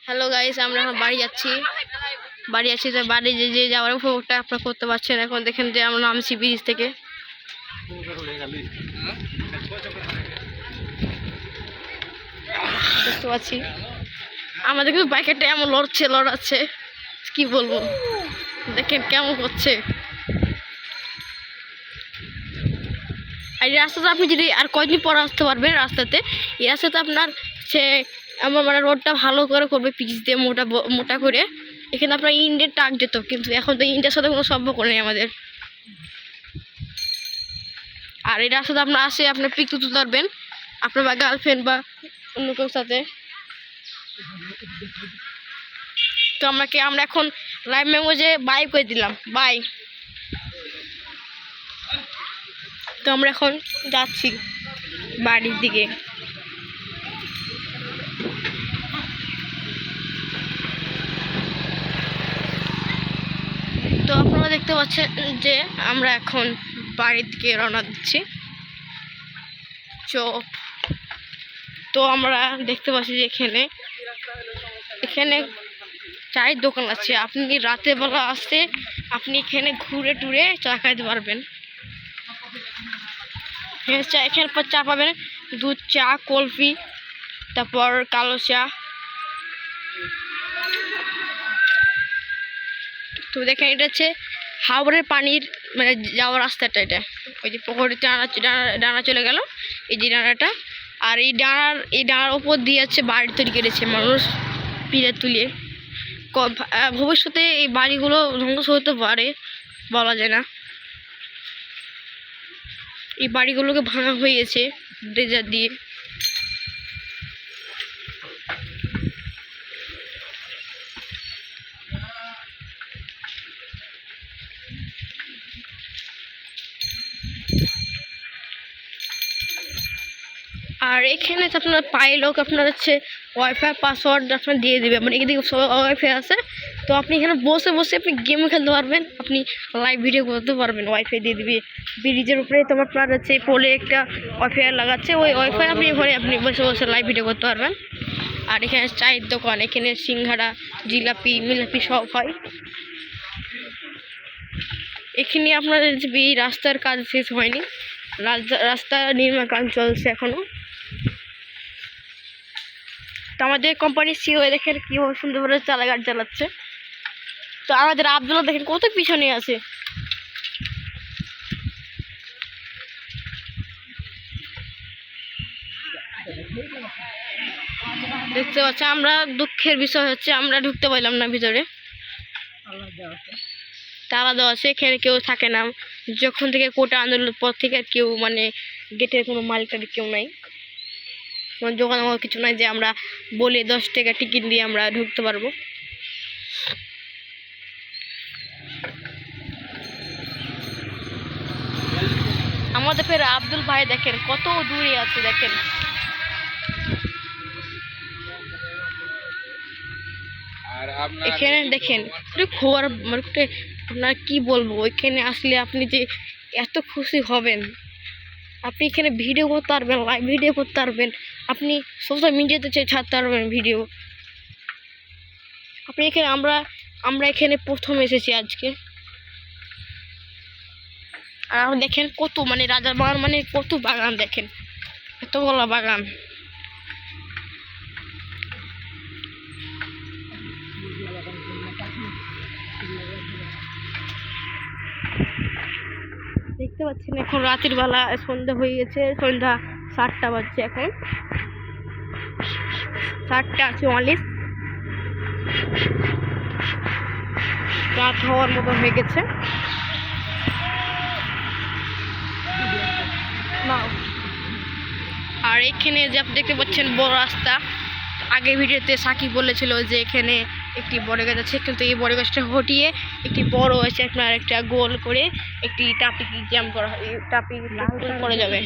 Hello guys, আমরা এখন বাড়ি যাচ্ছি। তো বাড়ি যে যাওয়ার উপভোগটা আপনারা করতে পারছেন। এখন দেখেন যে আমরা নামছি ব্রিজ থেকে। বুঝতে পারছি আমাদের কিন্তু বাইকেরটা এমন লড়াচ্ছে, কি বলবো, দেখেন কেমন করছে। আর এই রাস্তাতে আপনি যদি আর কয়দিন পর আসতে পারবেন রাস্তাতে, এই রাস্তাতে আপনার সে আমার মানে রোডটা ভালো করে করবে, পিচ দিয়ে মোটা করে। এখানে আপনার ইন্ডিয়ার ট্রাক যেত, কিন্তু এখন তো ইন্ডিয়ার সাথে কোনো সম্পর্ক নেই আমাদের। আর এই রাস্তাতে আপনার আসে আপনার পিক তুলতে পারবেন আপনার বা গার্লফ্রেন্ড বা অন্য কেউ সাথে। তো আমরা এখন লাইভ মেমোজে বাই করে দিলাম, বাই। তো আমরা এখন যাচ্ছি বাড়ির দিকে। তো আপনারা দেখতে পাচ্ছেন যে আমরা এখন বাড়ির দিকে রওনা দিচ্ছি। তো আমরা দেখতে পাচ্ছি যে এখানে চায়ের দোকান আছে। আপনি রাতের বেলা আসতে আপনি এখানে ঘুরে টুরে চা খাইতে পারবেন। এখানে পর চা পাবেন, দুধ চা, কলফি, তারপর কালো চা। তো দেখেন এটা হচ্ছে হাওড়ের পানির মানে যাওয়ার রাস্তাটা। এটা ওই যে পুকুরে ডানা চলে গেল, এই যে ডানাটা। আর এই ডানার ওপর দিয়ে হচ্ছে বাড়ি তৈরি করেছে মানুষ পিড়ে তুলিয়ে। ভবিষ্যতে এই বাড়িগুলো ধ্বংস হতে পারে, বলা যায় না। এই বাড়িগুলোকে ভাঙা হয়ে গেছে ড্রেজার দিয়ে। আর এখানে আপনার পাইলক আপনার হচ্ছে ওয়াইফাই পাসওয়ার্ড আপনার দিয়ে দেবে। মানে এদিকে ওয়াইফাই আছে, তো আপনি এখানে বসে আপনি গেম খেলতে পারবেন, আপনি লাইভ ভিডিও করতে পারবেন। ওয়াইফাই দিয়ে দিবে ব্রিজের উপরে। তোমার আপনার হচ্ছে পোলে একটা ওয়াইফাই লাগাচ্ছে, ওই ওয়াইফাই আপনি বসে লাইভ ভিডিও করতে পারবেন। আর এখানে চায়ের দোকান, এখানে সিঙ্গাড়া, জিলাপি, মিলাপি সব হয়। এখানে আপনার এই রাস্তার কাজ শেষ হয়নি, রাস্তা নির্মাণ কাজ চলছে এখনো। তো আমাদের কোম্পানির সিও দেখেন কীভাবে সুন্দরভাবে গাড়ি চালাচ্ছে। তো আমাদের আব্দুল্লাহ দেখেন কত পিছনে আছে। দেখতে পাচ্ছি আমরা দুঃখের বিষয় হচ্ছে আমরা ঢুকতে পারলাম না ভিতরে, তালা দেওয়া আছে, এখানে কেউ থাকে না। যখন থেকে কোটা আন্দোলনের পর থেকে কেউ মানে গেটের কোনো মালিকারি কেউ নাই, যোগাযোগ কিছু নাই যে আমরা বলে 10 টাকা টিকিট দিয়ে আমরা ঢুকতে পারবো। আমাদের ফের আব্দুল ভাই দেখেন কত দূরে আছে, দেখেন এখানে দেখেন খবর। আপনার কি বলবো, এখানে আসলে আপনি যে এত খুশি হবেন। আপনি এখানে ভিডিও করতে পারবেন, লাইভ ভিডিও করতে পারবেন, আপনি সোশ্যাল মিডিয়াতে ছাড়তে পারবেন ভিডিও। আপনি এখানে আমরা এখানে প্রথম এসেছি আজকে। আর দেখেন কত মানে রাজার বাগান, মানে কত বাগান, দেখেন এত বড় বাগান। দেখতে পাচ্ছেন এখন রাতের বেলা সন্ধ্যা হয়ে গেছে, সন্ধ্যা 7টা বাজছে। এখন 7:44, রাত হওয়ার মতো হয়ে গেছে। আর এখানে যে আপনি দেখতে পাচ্ছেন বড় রাস্তা, আগে ভিডিওতে সাকিব বলেছিল যে এখানে একটি বড় গাছ আছে, কিন্তু এই বড় গাছটা হটিয়ে একটি বড় আছে আপনার একটা গোল করে একটি টাপি জ্যাম করা হয়, টাপি করা যাবে।